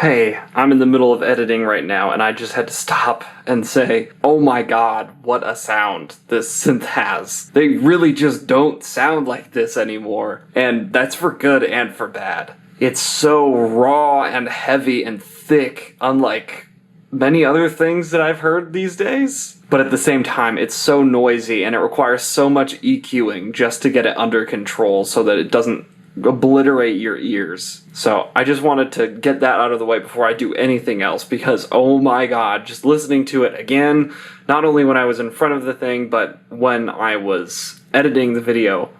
Hey, I'm in the middle of editing right now, and I just had to stop and say, oh my god, what a sound this synth has. They really just don't sound like this anymore, and that's for good and for bad. It's so raw and heavy and thick, unlike many other things that I've heard these days. But at the same time, it's so noisy, and it requires so much EQing just to get it under control so that it doesn't obliterate your ears. So I just wanted to get that out of the way before I do anything else, because oh my god, just listening to it again, not only when I was in front of the thing, but when I was editing the video,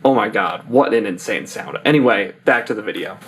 oh my god, what an insane sound. Anyway, back to the video.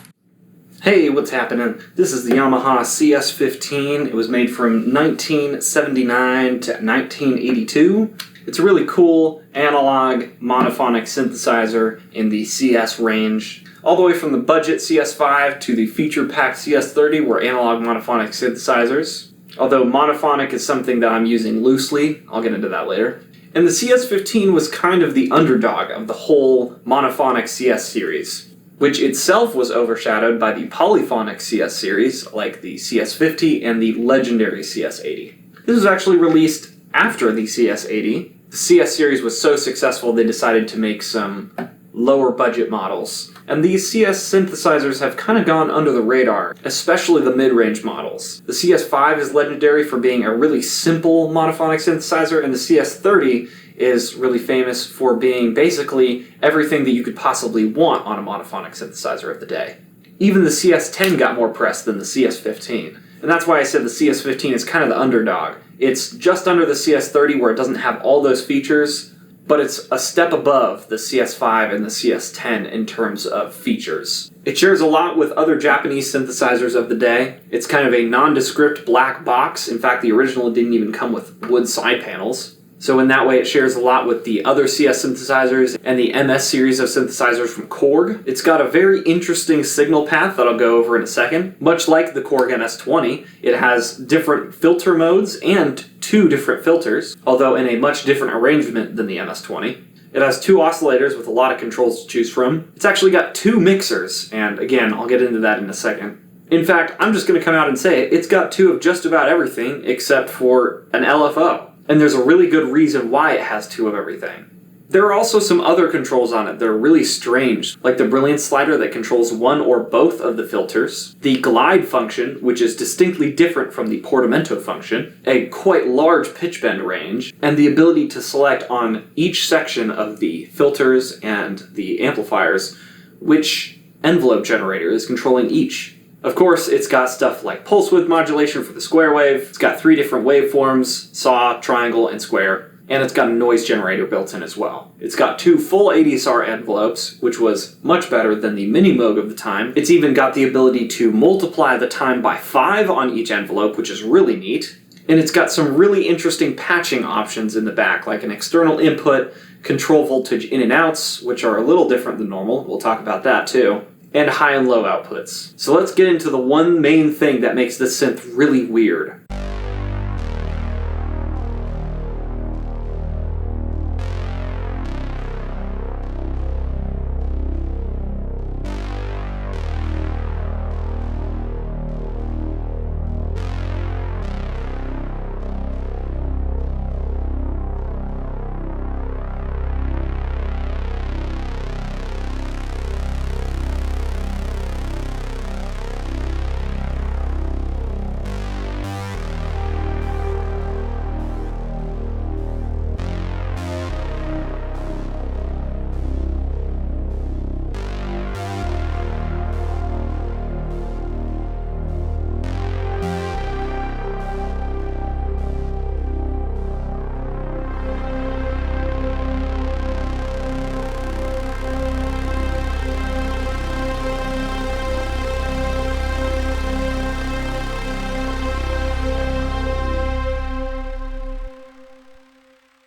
Hey, what's happening? This is the Yamaha CS-15. It was made from 1979 to 1982. It's a really cool analog monophonic synthesizer in the CS range. All the way from the budget CS5 to the feature-packed CS30 were analog monophonic synthesizers. Although monophonic is something that I'm using loosely, I'll get into that later. And the CS-15 was kind of the underdog of the whole monophonic CS series, which itself was overshadowed by the polyphonic CS series, like the CS-50 and the legendary CS-80. This was actually released after the CS-80. The CS series was so successful they decided to make some lower budget models. And these CS synthesizers have kind of gone under the radar, especially the mid-range models. The CS5 is legendary for being a really simple monophonic synthesizer, and the CS30 is really famous for being basically everything that you could possibly want on a monophonic synthesizer of the day. Even the CS10 got more press than the CS15. And that's why I said the CS15 is kind of the underdog. It's just under the CS30 where it doesn't have all those features, but it's a step above the CS5 and the CS10 in terms of features. It shares a lot with other Japanese synthesizers of the day. It's kind of a nondescript black box. In fact, the original didn't even come with wood side panels. So in that way, it shares a lot with the other CS synthesizers and the MS series of synthesizers from Korg. It's got a very interesting signal path that I'll go over in a second. Much like the Korg MS-20, it has different filter modes and 2 different filters, although in a much different arrangement than the MS-20. It has 2 oscillators with a lot of controls to choose from. It's actually got 2 mixers, and again, I'll get into that in a second. In fact, I'm just going to come out and say it's got 2 of just about everything except for an LFO. And there's a really good reason why it has 2 of everything. There are also some other controls on it that are really strange, like the brilliance slider that controls 1 or both of the filters, the glide function, which is distinctly different from the portamento function, a quite large pitch bend range, and the ability to select on each section of the filters and the amplifiers which envelope generator is controlling each. Of course, it's got stuff like pulse width modulation for the square wave, it's got 3 different waveforms, saw, triangle, and square, and it's got a noise generator built in as well. It's got 2 full ADSR envelopes, which was much better than the Mini Moog of the time. It's even got the ability to multiply the time by 5 on each envelope, which is really neat. And it's got some really interesting patching options in the back, like an external input, control voltage in and outs, which are a little different than normal. We'll talk about that too. And high and low outputs. So let's get into the one main thing that makes this synth really weird.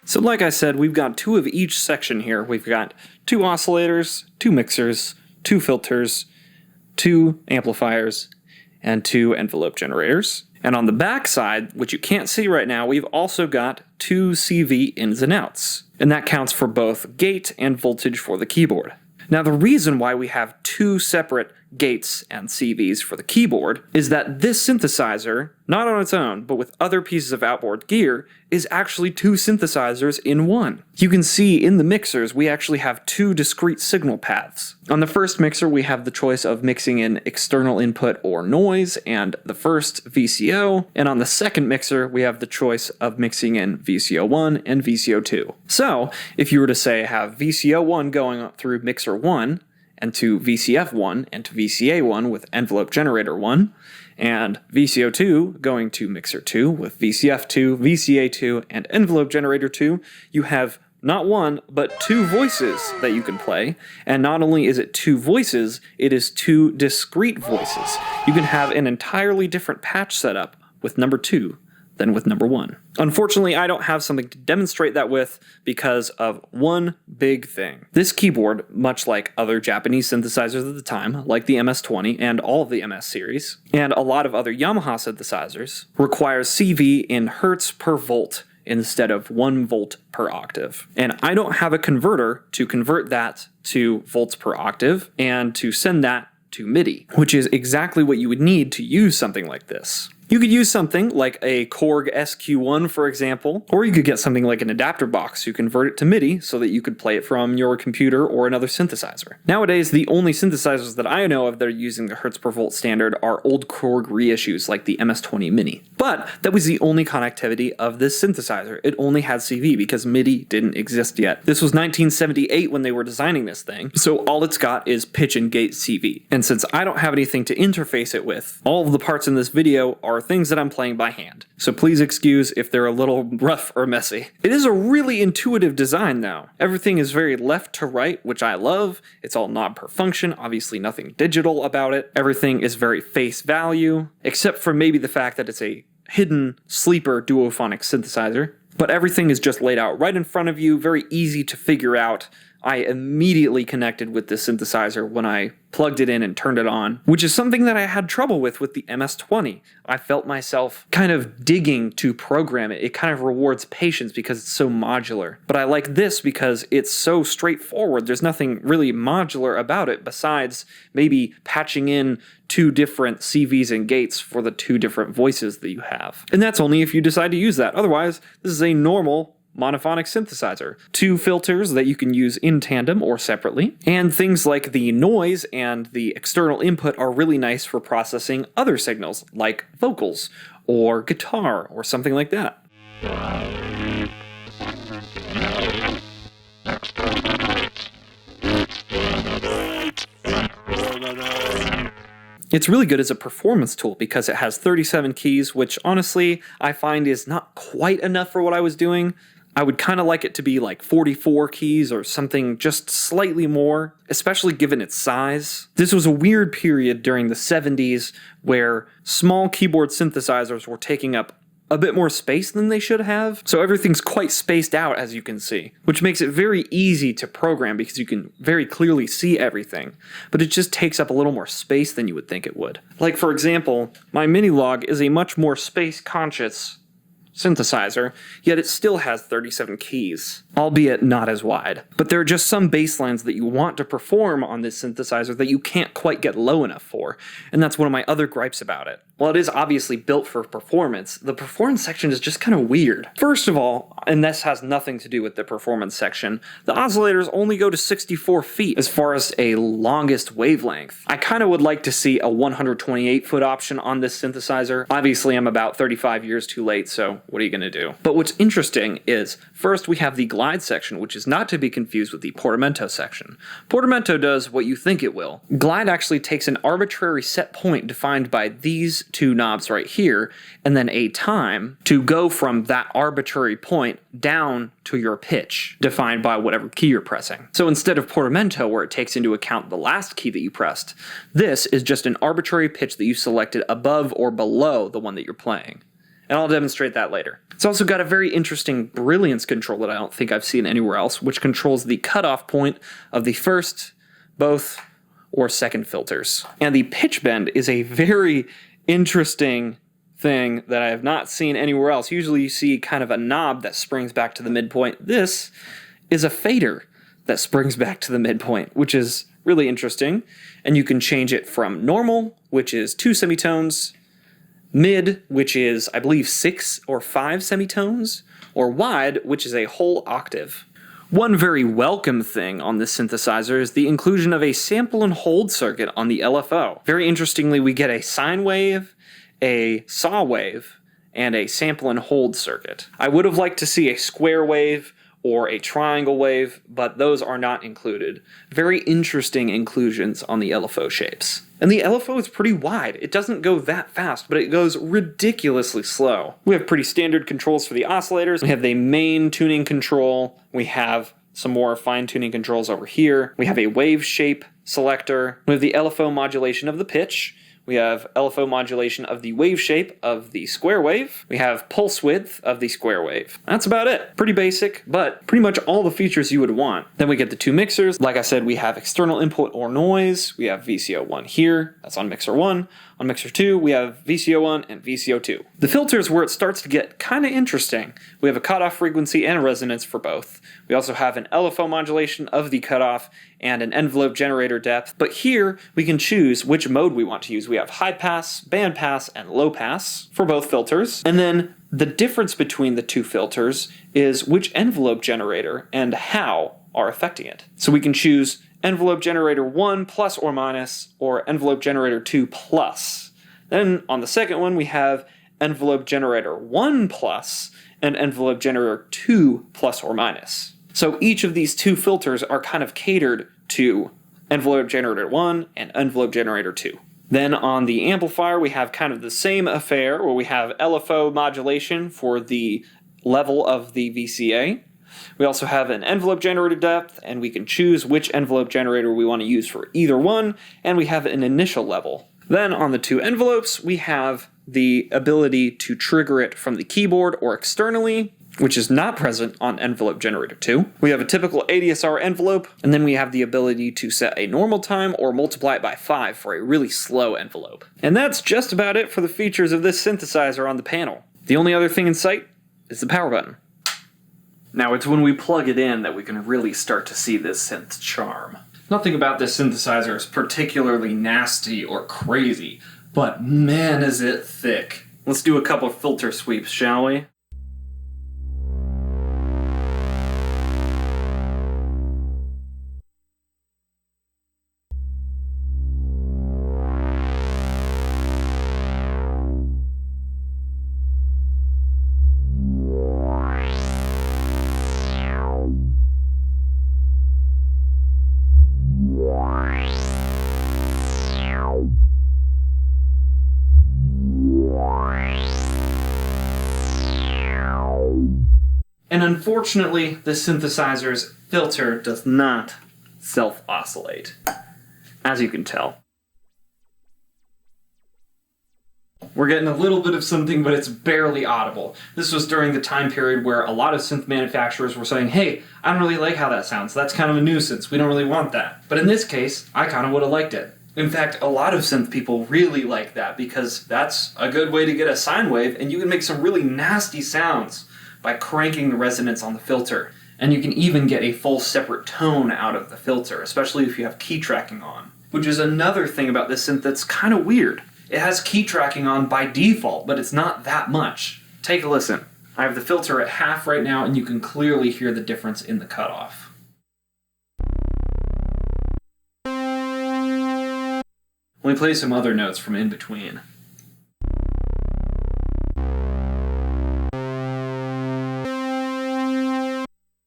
So like I said, we've got 2 of each section here. We've got 2 oscillators, 2 mixers, 2 filters, 2 amplifiers, and 2 envelope generators. And on the back side, which you can't see right now, we've also got 2 CV ins and outs. And that counts for both gate and voltage for the keyboard. Now the reason why we have 2 separate gates and CVs for the keyboard is that this synthesizer, not on its own, but with other pieces of outboard gear, is actually two synthesizers in one. You can see in the mixers we actually have two discrete signal paths. On the first mixer we have the choice of mixing in external input or noise and the first VCO, and on the second mixer we have the choice of mixing in VCO1 and VCO2. So if you were to say have VCO1 going through mixer 1, and to VCF1 and to VCA1 with envelope generator 1, and VCO2 going to mixer 2 with VCF2, VCA2, and envelope generator 2, you have not one, but two voices that you can play. And not only is it two voices, it is two discrete voices. You can have an entirely different patch setup with number 2 than with number 1. Unfortunately, I don't have something to demonstrate that with because of one big thing. This keyboard, much like other Japanese synthesizers at the time, like the MS-20 and all of the MS series, and a lot of other Yamaha synthesizers, requires CV in hertz per volt instead of 1 volt per octave. And I don't have a converter to convert that to volts per octave and to send that to MIDI, which is exactly what you would need to use something like this. You could use something like a Korg SQ1, for example, or you could get something like an adapter box to convert it to MIDI so that you could play it from your computer or another synthesizer. Nowadays, the only synthesizers that I know of that are using the hertz per volt standard are old Korg reissues like the MS-20 Mini. But that was the only connectivity of this synthesizer. It only had CV because MIDI didn't exist yet. This was 1978 when they were designing this thing, so all it's got is pitch and gate CV. And since I don't have anything to interface it with, all of the parts in this video are things that I'm playing by hand. So please excuse if they're a little rough or messy. It is a really intuitive design though. Everything is very left to right, which I love. It's all knob per function, obviously nothing digital about it. Everything is very face value, except for maybe the fact that it's a hidden sleeper duophonic synthesizer. But everything is just laid out right in front of you, very easy to figure out. I immediately connected with this synthesizer when I plugged it in and turned it on, which is something that I had trouble with the MS-20. I felt myself kind of digging to program it. It kind of rewards patience because it's so modular. But I like this because it's so straightforward. There's nothing really modular about it besides maybe patching in two different CVs and gates for the two different voices that you have. And that's only if you decide to use that. Otherwise, this is a normal monophonic synthesizer. Two filters that you can use in tandem or separately, and things like the noise and the external input are really nice for processing other signals like vocals or guitar or something like that. It's really good as a performance tool because it has 37 keys, which honestly I find is not quite enough for what I was doing. I would kind of like it to be like 44 keys or something just slightly more, especially given its size. This was a weird period during the 70s where small keyboard synthesizers were taking up a bit more space than they should have. So everything's quite spaced out, as you can see, which makes it very easy to program because you can very clearly see everything, but it just takes up a little more space than you would think it would. Like, for example, my Minilog is a much more space-conscious synthesizer, yet it still has 37 keys, albeit not as wide. But there are just some bass lines that you want to perform on this synthesizer that you can't quite get low enough for, and that's one of my other gripes about it. While it is obviously built for performance, the performance section is just kind of weird. First of all, and this has nothing to do with the performance section, the oscillators only go to 64 feet as far as a longest wavelength. I kind of would like to see a 128-foot option on this synthesizer. Obviously, I'm about 35 years too late, so what are you going to do? But what's interesting is, first we have the glide section, which is not to be confused with the portamento section. Portamento does what you think it will. Glide actually takes an arbitrary set point defined by these two knobs right here, and then a time to go from that arbitrary point down to your pitch, defined by whatever key you're pressing. So instead of portamento, where it takes into account the last key that you pressed, this is just an arbitrary pitch that you selected above or below the one that you're playing. And I'll demonstrate that later. It's also got a very interesting brilliance control that I don't think I've seen anywhere else, which controls the cutoff point of the first, both, or second filters. And the pitch bend is a very interesting thing that I have not seen anywhere else. Usually you see kind of a knob that springs back to the midpoint. This is a fader. that springs back to the midpoint, which is really interesting. And you can change it from normal, which is 2 semitones, mid, which is, I believe, 6 or 5 semitones, or wide, which is a whole octave. One very welcome thing on this synthesizer is the inclusion of a sample and hold circuit on the LFO. Very interestingly, we get a sine wave, a saw wave, and a sample and hold circuit. I would have liked to see a square wave or a triangle wave, but those are not included. Very interesting inclusions on the LFO shapes. And the LFO is pretty wide. It doesn't go that fast, but it goes ridiculously slow. We have pretty standard controls for the oscillators. We have the main tuning control. We have some more fine-tuning controls over here. We have a wave shape selector. We have the LFO modulation of the pitch. We have LFO modulation of the wave shape of the square wave. We have pulse width of the square wave. That's about it. Pretty basic, but pretty much all the features you would want. Then we get the 2 mixers. Like I said, we have external input or noise. We have VCO1 here. That's on mixer 1. On mixer 2, we have VCO1 and VCO2. The filter is where it starts to get kind of interesting. We have a cutoff frequency and a resonance for both. We also have an LFO modulation of the cutoff and an envelope generator depth. But here, we can choose which mode we want to use. We have high pass, band pass, and low pass for both filters. And then the difference between the 2 filters is which envelope generator and how are affecting it. So we can choose envelope generator 1 plus or minus, or envelope generator 2 plus. Then on the second one, we have envelope generator 1 plus and envelope generator 2 plus or minus. So each of these 2 filters are kind of catered to envelope generator 1 and envelope generator 2. Then on the amplifier, we have kind of the same affair where we have LFO modulation for the level of the VCA. We also have an envelope generator depth, and we can choose which envelope generator we want to use for either one, and we have an initial level. Then on the 2 envelopes, we have the ability to trigger it from the keyboard or externally, which is not present on envelope generator 2. We have a typical ADSR envelope, and then we have the ability to set a normal time or multiply it by 5 for a really slow envelope. And that's just about it for the features of this synthesizer on the panel. The only other thing in sight is the power button. Now, it's when we plug it in that we can really start to see this synth's charm. Nothing about this synthesizer is particularly nasty or crazy, but man is it thick. Let's do a couple of filter sweeps, shall we? And unfortunately, the synthesizer's filter does not self-oscillate, as you can tell. We're getting a little bit of something, but it's barely audible. This was during the time period where a lot of synth manufacturers were saying, hey, I don't really like how that sounds. That's kind of a nuisance. We don't really want that. But in this case, I kind of would have liked it. In fact, a lot of synth people really like that because that's a good way to get a sine wave, and you can make some really nasty sounds by cranking the resonance on the filter. And you can even get a full separate tone out of the filter, especially if you have key tracking on. Which is another thing about this synth that's kind of weird. It has key tracking on by default, but it's not that much. Take a listen. I have the filter at half right now, and you can clearly hear the difference in the cutoff. Let me play some other notes from in between.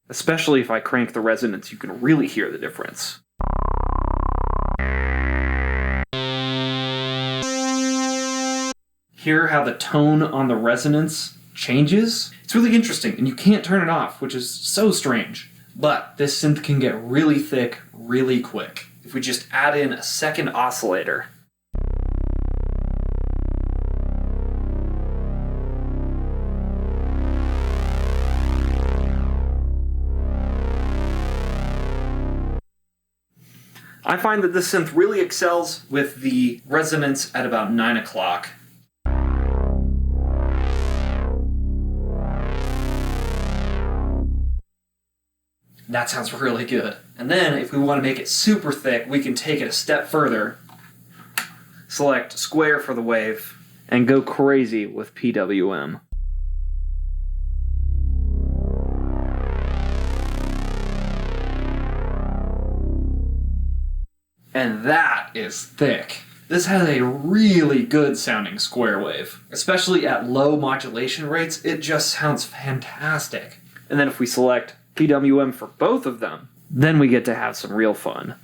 Especially if I crank the resonance, you can really hear the difference. Hear how the tone on the resonance changes? It's really interesting, and you can't turn it off, which is so strange. But this synth can get really thick really quick if we just add in a second oscillator. I find that this synth really excels with the resonance at about 9 o'clock. That sounds really good. And then if we want to make it super thick, we can take it a step further, select square for the wave, and go crazy with PWM. And that is thick. This has a really good sounding square wave. Especially at low modulation rates, it just sounds fantastic. And then if we select PWM for both of them, then we get to have some real fun.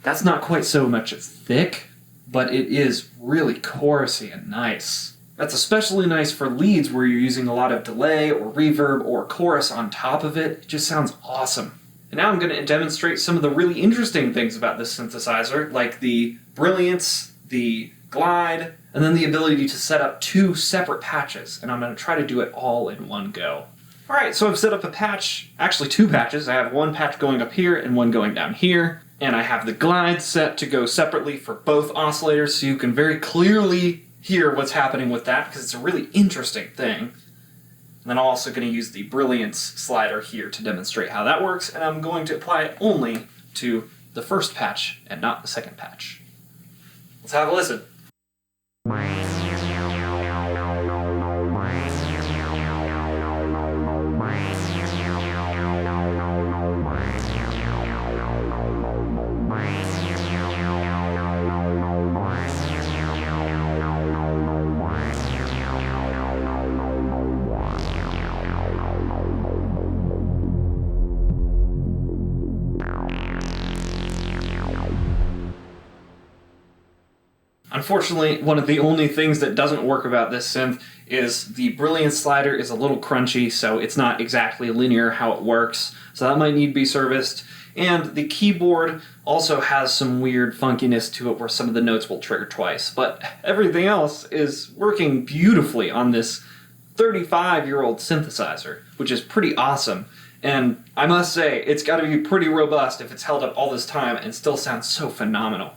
That's not quite so much as thick, but it is really chorusy and nice. That's especially nice for leads where you're using a lot of delay or reverb or chorus on top of it. It just sounds awesome. And now I'm going to demonstrate some of the really interesting things about this synthesizer, like the brilliance, the glide, and then the ability to set up 2 separate patches. And I'm going to try to do it all in one go. Alright, so I've set up a patch, actually 2 patches. I have one patch going up here and one going down here. And I have the glide set to go separately for both oscillators so you can very clearly hear what's happening with that, because it's a really interesting thing. And then I'm also going to use the brilliance slider here to demonstrate how that works, and I'm going to apply it only to the first patch and not the second patch. Let's have a listen. Unfortunately, one of the only things that doesn't work about this synth is the brilliance slider is a little crunchy, so it's not exactly linear how it works, so that might need to be serviced. And the keyboard also has some weird funkiness to it where some of the notes will trigger twice, but everything else is working beautifully on this 35-year-old synthesizer, which is pretty awesome. And I must say, it's got to be pretty robust if it's held up all this time and still sounds so phenomenal.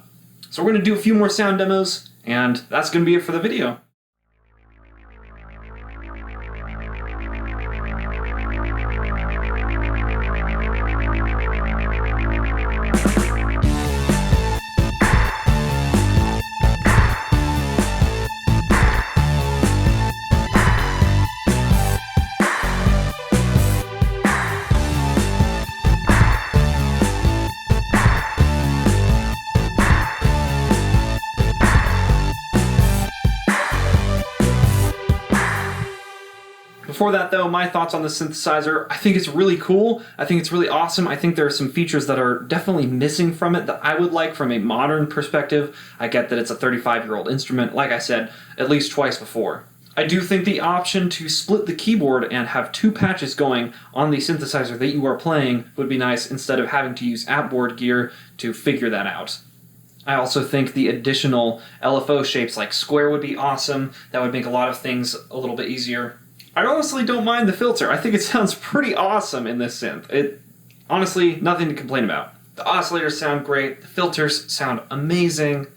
So we're going to do a few more sound demos, and that's going to be it for the video. Before that though, my thoughts on the synthesizer, I think it's really cool, I think it's really awesome, I think there are some features that are definitely missing from it that I would like from a modern perspective. I get that it's a 35-year-old instrument, like I said, at least twice before. I do think the option to split the keyboard and have 2 patches going on the synthesizer that you are playing would be nice instead of having to use appboard gear to figure that out. I also think the additional LFO shapes like square would be awesome, that would make a lot of things a little bit easier. I honestly don't mind the filter. I think it sounds pretty awesome in this synth. Honestly, nothing to complain about. The oscillators sound great, the filters sound amazing,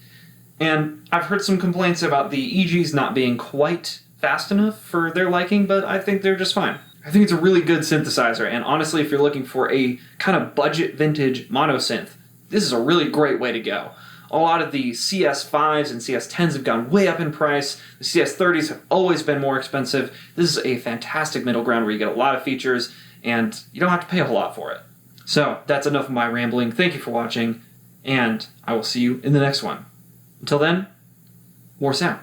and I've heard some complaints about the EGs not being quite fast enough for their liking, but I think they're just fine. I think it's a really good synthesizer, and honestly, if you're looking for a kind of budget vintage mono synth, this is a really great way to go. A lot of the CS-5s and CS-10s have gone way up in price. The CS-30s have always been more expensive. This is a fantastic middle ground where you get a lot of features and you don't have to pay a whole lot for it. So that's enough of my rambling. Thank you for watching, and I will see you in the next one. Until then, more sound.